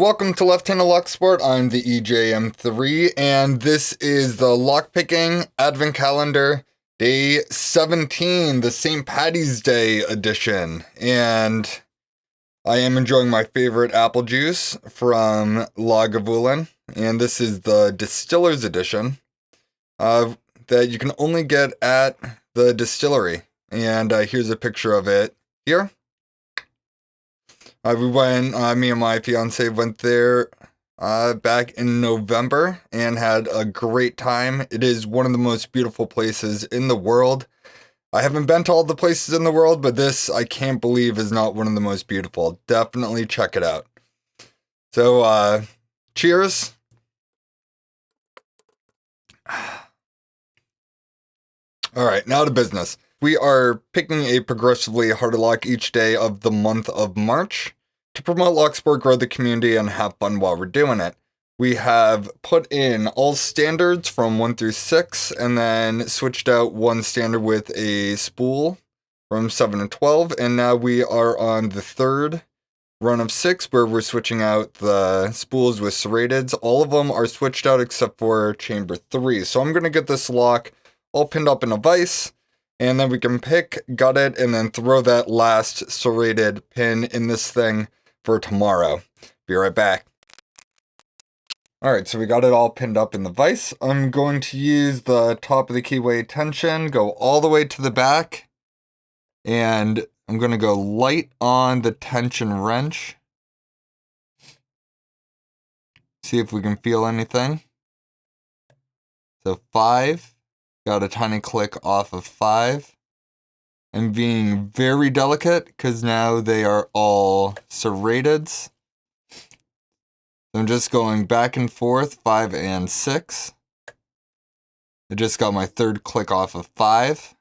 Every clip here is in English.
welcome to Left-Handed Lock Sport. I'm the EJM3, and this is the Lockpicking Advent Calendar, Day 17, the St. Paddy's Day edition. And I am enjoying my favorite apple juice from Lagavulin, and this is the Distiller's Edition that you can only get at the distillery. And here's a picture of it here. Me and my fiance went there back in November and had a great time. It is one of the most beautiful places in the world. I haven't been to all the places in the world, but this, I can't believe, is not one of the most beautiful. Definitely check it out. So, cheers. All right, now to business. We are picking a progressively harder lock each day of the month of March to promote lock sport, grow the community, and have fun while we're doing it. We have put in all standards from 1 through 6, and then switched out one standard with a spool from 7 to 12, and now we are on the third run of 6, where we're switching out the spools with serrateds. All of them are switched out except for chamber 3. So I'm going to get this lock all pinned up in a vise, and then we can pick, gut it, and then throw that last serrated pin in this thing for tomorrow. Be right back. Alright, so we got it all pinned up in the vise. I'm going to use the top of the keyway tension, go all the way to the back, and I'm going to go light on the tension wrench. See if we can feel anything. So 5. Got a tiny click off of 5. I'm being very delicate because now they are all serrateds. I'm just going back and forth, 5 and 6. I just got my third click off of 5.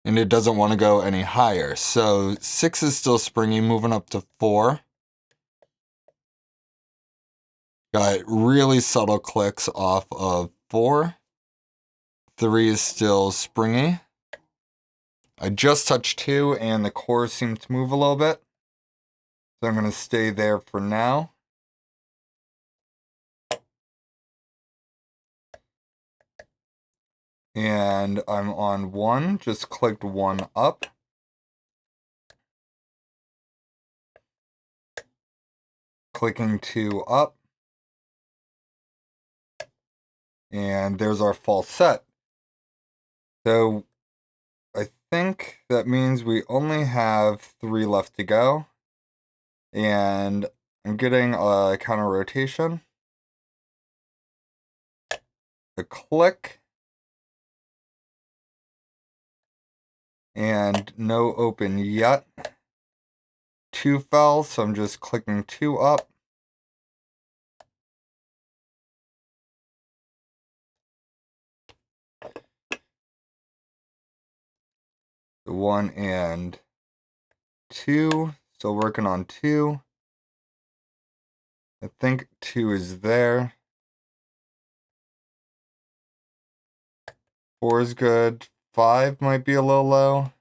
And it doesn't want to go any higher. So 6 is still springy, moving up to 4. Got really subtle clicks off of 4. 3 is still springy. I just touched 2 and the core seemed to move a little bit. So I'm going to stay there for now. And I'm on 1, just clicked 1 up. Clicking 2 up. And there's our false set. So I think that means we only have 3 left to go. And I'm getting a counter rotation. A click. And no open yet. 2 fell, so I'm just clicking 2 up. The 1 and 2, still working on 2. I think 2 is there. 4 is good. 5 might be a little low.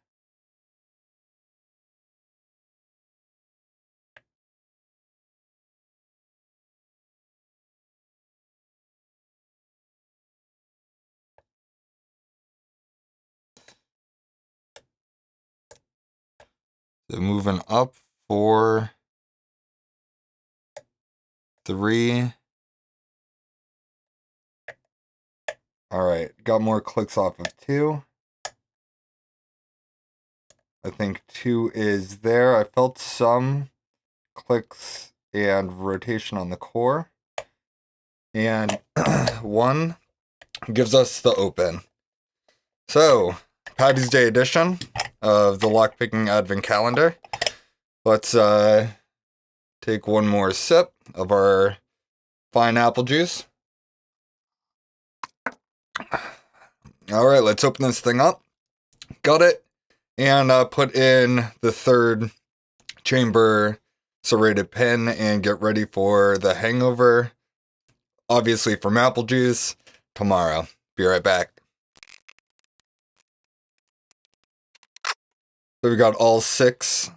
So moving up, 4, 3. Alright, got more clicks off of 2. I think 2 is there. I felt some clicks and rotation on the core. And 1 gives us the open. So, Paddy's Day edition of the Lockpicking Advent Calendar. Let's take one more sip of our fine apple juice. Alright, let's open this thing up. Got it. And put in the third chamber serrated pin and get ready for the hangover. Obviously from apple juice tomorrow. Be right back. So we got all 6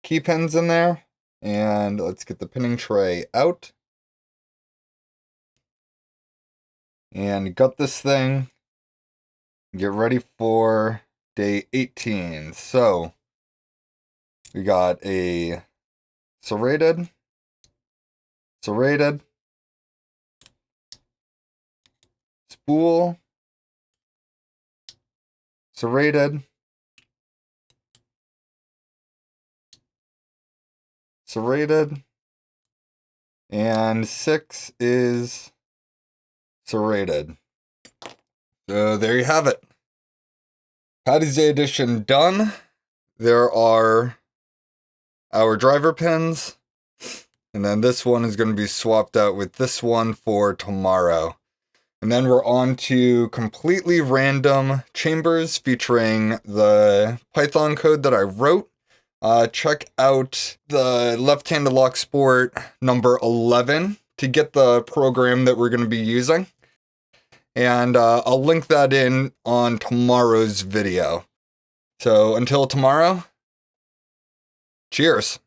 key pins in there. And let's get the pinning tray out. And gut this thing. Get ready for day 18. So we got a serrated, spool, serrated, and 6 is serrated. So there you have it. Paddy's Day edition done. There are our driver pins. And then this one is going to be swapped out with this one for tomorrow. And then we're on to completely random chambers featuring the Python code that I wrote. Check out the left-handed lock sport number 11 to get the program that we're going to be using. And I'll link that in on tomorrow's video. So until tomorrow, cheers.